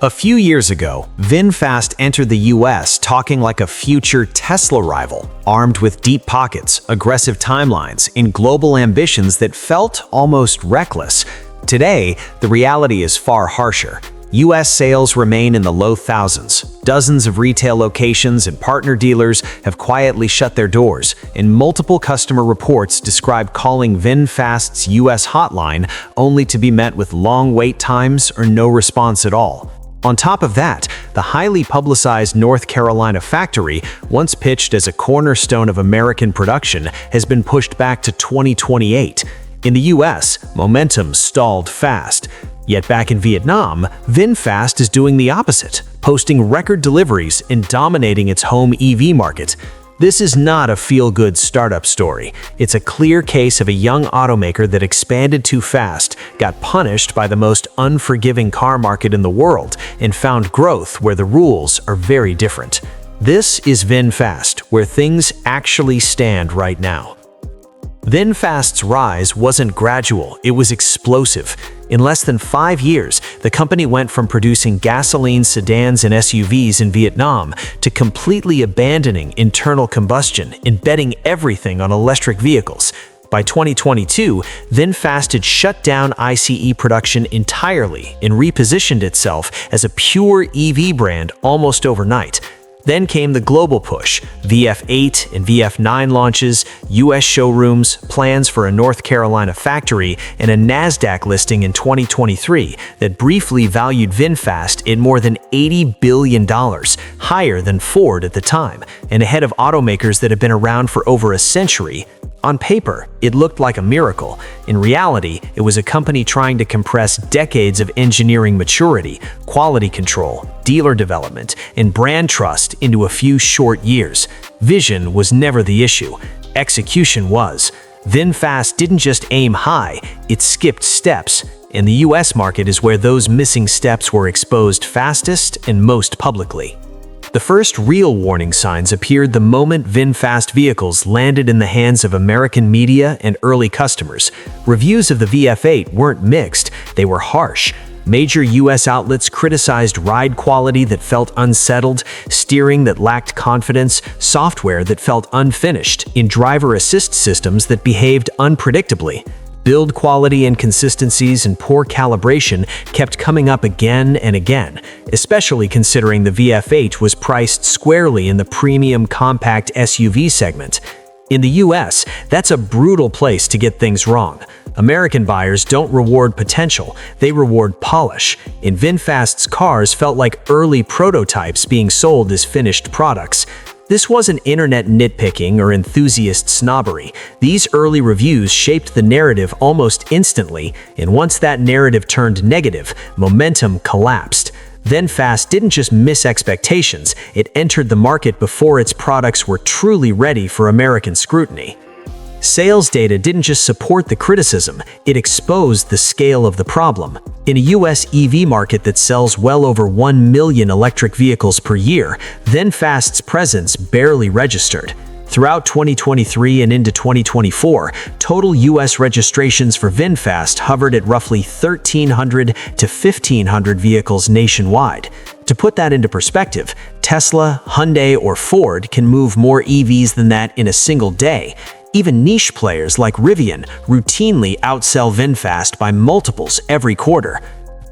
A few years ago, VinFast entered the US talking like a future Tesla rival, armed with deep pockets, aggressive timelines, and global ambitions that felt almost reckless. Today, the reality is far harsher. US sales remain in the low thousands. Dozens of retail locations and partner dealers have quietly shut their doors, and multiple customer reports describe calling VinFast's US hotline only to be met with long wait times or no response at all. On top of that, the highly publicized North Carolina factory, once pitched as a cornerstone of American production, has been pushed back to 2028. In the US, momentum stalled fast. Yet back in Vietnam, VinFast is doing the opposite, posting record deliveries and dominating its home EV market. This is not a feel-good startup story. It's a clear case of a young automaker that expanded too fast, got punished by the most unforgiving car market in the world, and found growth where the rules are very different. This is VinFast, where things actually stand right now. VinFast's rise wasn't gradual, it was explosive. In less than 5 years, the company went from producing gasoline sedans and SUVs in Vietnam to completely abandoning internal combustion and betting everything on electric vehicles. By 2022, VinFast had shut down ICE production entirely and repositioned itself as a pure EV brand almost overnight. Then came the global push, VF8 and VF9 launches, US showrooms, plans for a North Carolina factory, and a NASDAQ listing in 2023 that briefly valued VinFast at more than $80 billion, higher than Ford at the time, and ahead of automakers that have been around for over a century. On paper, it looked like a miracle. In reality, it was a company trying to compress decades of engineering maturity, quality control, dealer development, and brand trust into a few short years. Vision was never the issue. Execution was. VinFast didn't just aim high, it skipped steps. And the US market is where those missing steps were exposed fastest and most publicly. The first real warning signs appeared the moment VinFast vehicles landed in the hands of American media and early customers. Reviews of the VF8 weren't mixed, they were harsh. Major US outlets criticized ride quality that felt unsettled, steering that lacked confidence, software that felt unfinished, and driver assist systems that behaved unpredictably. Build quality inconsistencies and poor calibration kept coming up again and again, especially considering the VF8 was priced squarely in the premium compact SUV segment. In the US, that's a brutal place to get things wrong. American buyers don't reward potential, they reward polish. And VinFast's cars felt like early prototypes being sold as finished products. This wasn't internet nitpicking or enthusiast snobbery. These early reviews shaped the narrative almost instantly, and once that narrative turned negative, momentum collapsed. VinFast didn't just miss expectations, it entered the market before its products were truly ready for American scrutiny. Sales data didn't just support the criticism, it exposed the scale of the problem. In a US EV market that sells well over 1 million electric vehicles per year, VinFast's presence barely registered. Throughout 2023 and into 2024, total US registrations for VinFast hovered at roughly 1,300 to 1,500 vehicles nationwide. To put that into perspective, Tesla, Hyundai, or Ford can move more EVs than that in a single day. Even niche players like Rivian routinely outsell VinFast by multiples every quarter.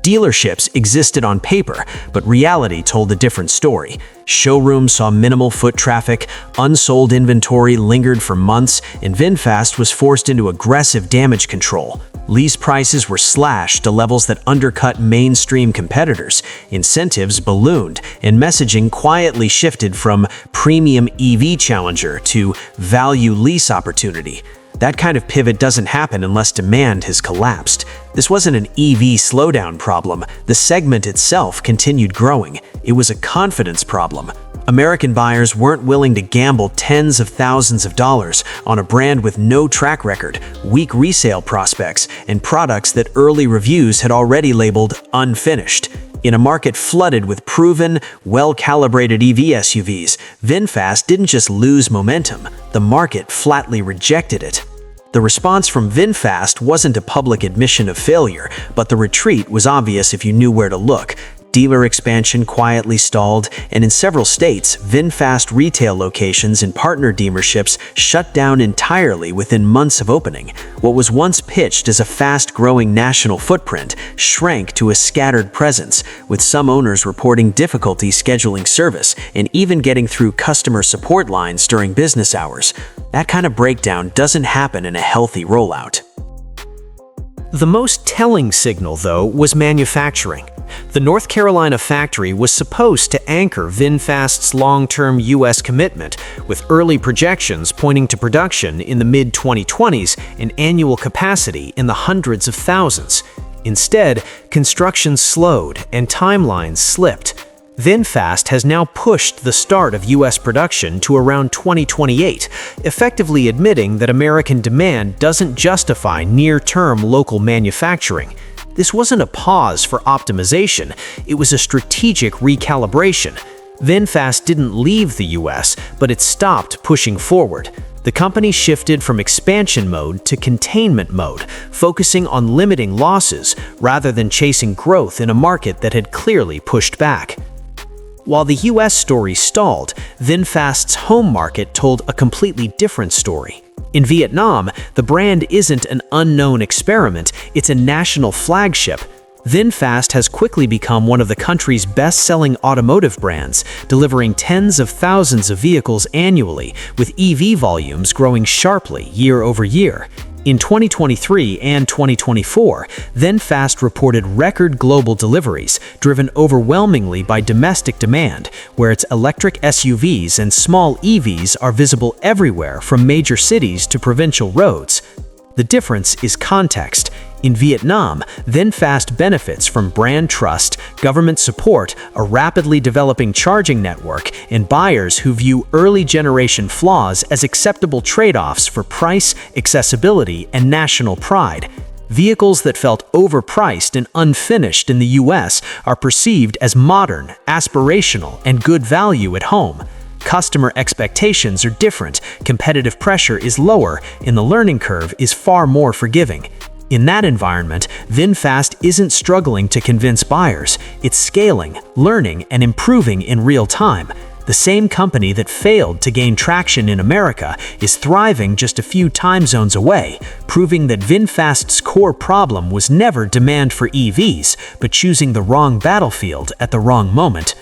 Dealerships existed on paper, but reality told a different story. Showrooms saw minimal foot traffic, unsold inventory lingered for months, and VinFast was forced into aggressive damage control. Lease prices were slashed to levels that undercut mainstream competitors, incentives ballooned, and messaging quietly shifted from premium EV challenger to value lease opportunity. That kind of pivot doesn't happen unless demand has collapsed. This wasn't an EV slowdown problem. The segment itself continued growing. It was a confidence problem. American buyers weren't willing to gamble tens of thousands of dollars on a brand with no track record, weak resale prospects, and products that early reviews had already labeled unfinished. In a market flooded with proven, well-calibrated EV SUVs, VinFast didn't just lose momentum, the market flatly rejected it. The response from VinFast wasn't a public admission of failure, but the retreat was obvious if you knew where to look. Dealer expansion quietly stalled, and in several states, VinFast retail locations and partner dealerships shut down entirely within months of opening. What was once pitched as a fast-growing national footprint shrank to a scattered presence, with some owners reporting difficulty scheduling service and even getting through customer support lines during business hours. That kind of breakdown doesn't happen in a healthy rollout. The most telling signal, though, was manufacturing. The North Carolina factory was supposed to anchor VinFast's long-term U.S. commitment, with early projections pointing to production in the mid-2020s and annual capacity in the hundreds of thousands. Instead, construction slowed and timelines slipped. VinFast has now pushed the start of U.S. production to around 2028, effectively admitting that American demand doesn't justify near-term local manufacturing. This wasn't a pause for optimization, it was a strategic recalibration. VinFast didn't leave the US, but it stopped pushing forward. The company shifted from expansion mode to containment mode, focusing on limiting losses rather than chasing growth in a market that had clearly pushed back. While the US story stalled, VinFast's home market told a completely different story. In Vietnam, the brand isn't an unknown experiment, it's a national flagship. VinFast has quickly become one of the country's best-selling automotive brands, delivering tens of thousands of vehicles annually, with EV volumes growing sharply year over year. In 2023 and 2024, VinFast reported record global deliveries, driven overwhelmingly by domestic demand, where its electric SUVs and small EVs are visible everywhere from major cities to provincial roads. The difference is context. In Vietnam, VinFast benefits from brand trust, government support, a rapidly developing charging network, and buyers who view early-generation flaws as acceptable trade-offs for price, accessibility, and national pride. Vehicles that felt overpriced and unfinished in the US are perceived as modern, aspirational, and good value at home. Customer expectations are different, competitive pressure is lower, and the learning curve is far more forgiving. In that environment, VinFast isn't struggling to convince buyers, it's scaling, learning, and improving in real time. The same company that failed to gain traction in America is thriving just a few time zones away, proving that VinFast's core problem was never demand for EVs, but choosing the wrong battlefield at the wrong moment.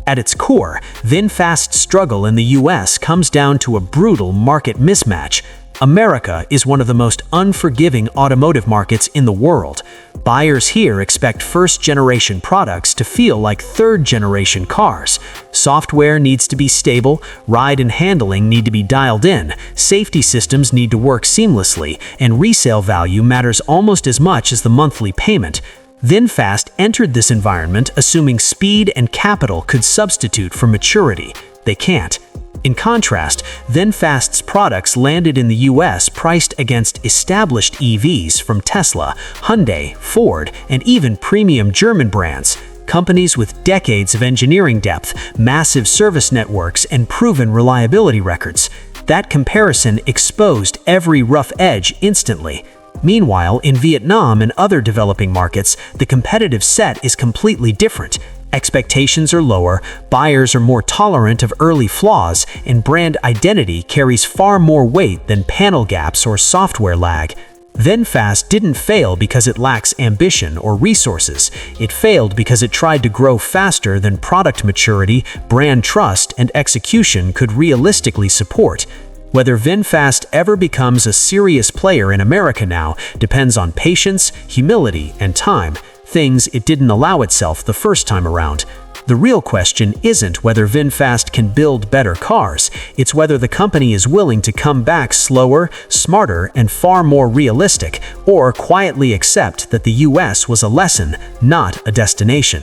At its core, VinFast's struggle in the US comes down to a brutal market mismatch. America is one of the most unforgiving automotive markets in the world. Buyers here expect first-generation products to feel like third-generation cars. Software needs to be stable, ride and handling need to be dialed in, safety systems need to work seamlessly, and resale value matters almost as much as the monthly payment. VinFast entered this environment assuming speed and capital could substitute for maturity. They can't. In contrast, VinFast's products landed in the US priced against established EVs from Tesla, Hyundai, Ford, and even premium German brands, companies with decades of engineering depth, massive service networks, and proven reliability records. That comparison exposed every rough edge instantly. Meanwhile, in Vietnam and other developing markets, the competitive set is completely different. Expectations are lower, buyers are more tolerant of early flaws, and brand identity carries far more weight than panel gaps or software lag. VinFast didn't fail because it lacks ambition or resources. It failed because it tried to grow faster than product maturity, brand trust, and execution could realistically support. Whether VinFast ever becomes a serious player in America now depends on patience, humility, and time, things it didn't allow itself the first time around. The real question isn't whether VinFast can build better cars, it's whether the company is willing to come back slower, smarter, and far more realistic, or quietly accept that the US was a lesson, not a destination.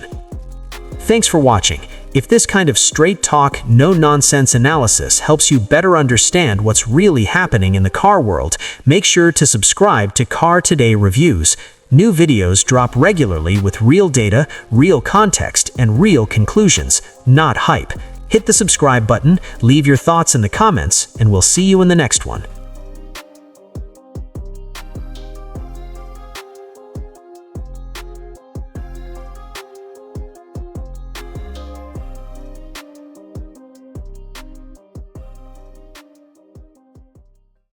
Thanks for watching. If this kind of straight-talk, no-nonsense analysis helps you better understand what's really happening in the car world, make sure to subscribe to Car Today Reviews. New videos drop regularly with real data, real context, and real conclusions, not hype. Hit the subscribe button, leave your thoughts in the comments, and we'll see you in the next one.